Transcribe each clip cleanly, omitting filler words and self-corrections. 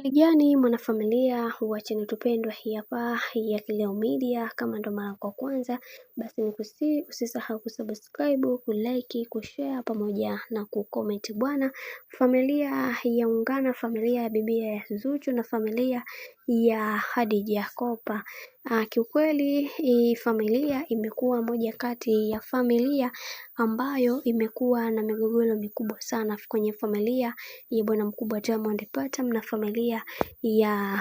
Hali gani mwanafamilia wa channel tupendwa hii hapa ya Kileo Media. Kama ndo mara kwa kwanza, basi nikusihi usisahau kusubscribe, kulike, kushare pamoja na kucomment bwana. Familia ya Ungana, familia ya bibia ya Zuchu na familia ya Khadija Kopa. Kiukweli hii familia imekuwa moja kati ya familia ambayo imekuwa na migogoro mikubwa sana kwenye familia ya bwana mkubwa Diamond Platnumz na familia ya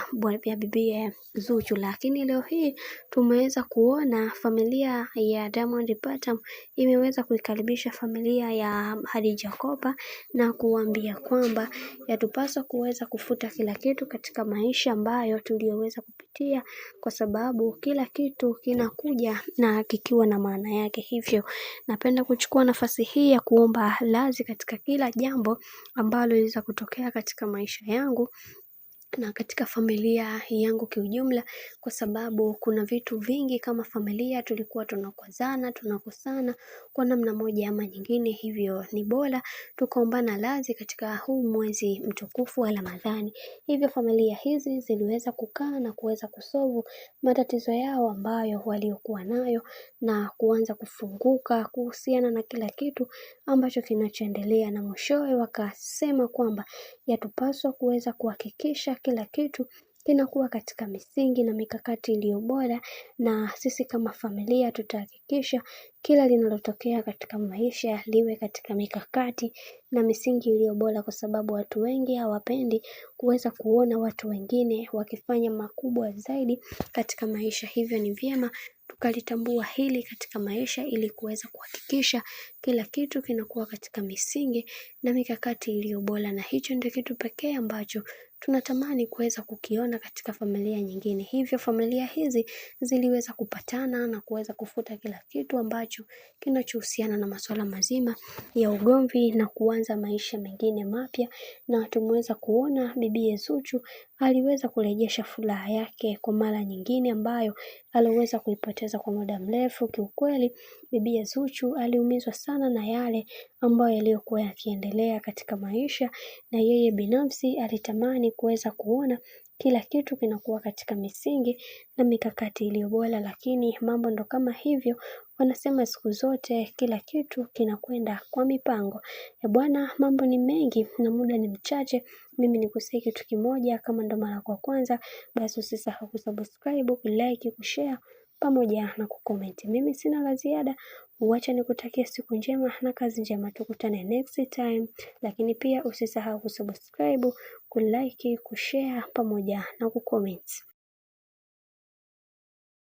bibi Zuchu. Lakini leo hii tumeweza kuona familia ya Diamond Platnumz imeweza kuikaribisha familia ya Khadija Kopa na kuambia kwamba yatupasa kuweza kufuta kila kitu katika maisha ambayo tuliyoweza kupitia, kwa sababu kila kitu kinakuja na kikiwa na maana yake. Hivyo napenda kuchukua nafasi hii ya kuomba radhi katika kila jambo ambalo liweza kutokea katika maisha yangu na katika familia yangu kiujumla, kwa sababu kuna vitu vingi kama familia tulikuwa tunakwazana, tunakosana kwa namna moja ama nyingine. Hivyo ni bora tukaombana radhi katika huu mwezi mtukufu wa Ramadhani. Hivyo familia hizi ziliweza kukaa na kuweza kusolve matatizo yao ambayo waliokuwa nayo na kuanza kufunguka kuhusiana na kila kitu ambacho kinachoendelea, na mwishowe wakasema kwamba yatupaswa kuweza kuhakikisha kila kitu kinakuwa katika misingi na mikakati iliyo bora, na sisi kama familia tutahakikisha kila linalotokea katika maisha liwe katika mikakati na misingi iliyo bora, kwa sababu watu wengi hawapendi kuweza kuona watu wengine wakifanya makubwa zaidi katika maisha. Hivyo ni vyema tukalitambua hili katika maisha ili kuweza kuhakikisha kila kitu kinakuwa katika misingi na mikakati iliyo bora, na hicho ndio kitu pekee ambacho tunatamani kuweza kukiona katika familia nyingine. Hivyo familia hizi ziliweza kupatana na kuweza kufuta kila kitu ambacho kinachohusiana na masuala mazima ya ugomvi na kuanza maisha mengine mapya, na tumeweza kuona bibi Zuchu aliweza kurejesha furaha yake kwa mara nyingine ambayo aliweza kuipoteza kwa muda mrefu. Kiukweli bibi Zuchu aliumizwa sana na yale ambayo yaliyokuwa yakiendelea katika maisha, na yeye binafsi alitamani kuweza kuona kila kitu kinakuwa katika misingi na mikakati iliyo bora, lakini mambo ndo kama hivyo. Wanasema siku zote kila kitu kinakwenda kwa mipango ya bwana. Mambo ni mengi na muda ni mchache. Mimi nikusihi kitu kimoja, kama ndo mara kwa kwanza, basi usisahau kusubscribe, kulike, kushare pamoja na kucomment. Mimi sina la ziada, uacha nikutakia siku njema na kazi njema. Tukutane next time, lakini pia usisahau kusubscribe, kulike, kushare pamoja na kucomment.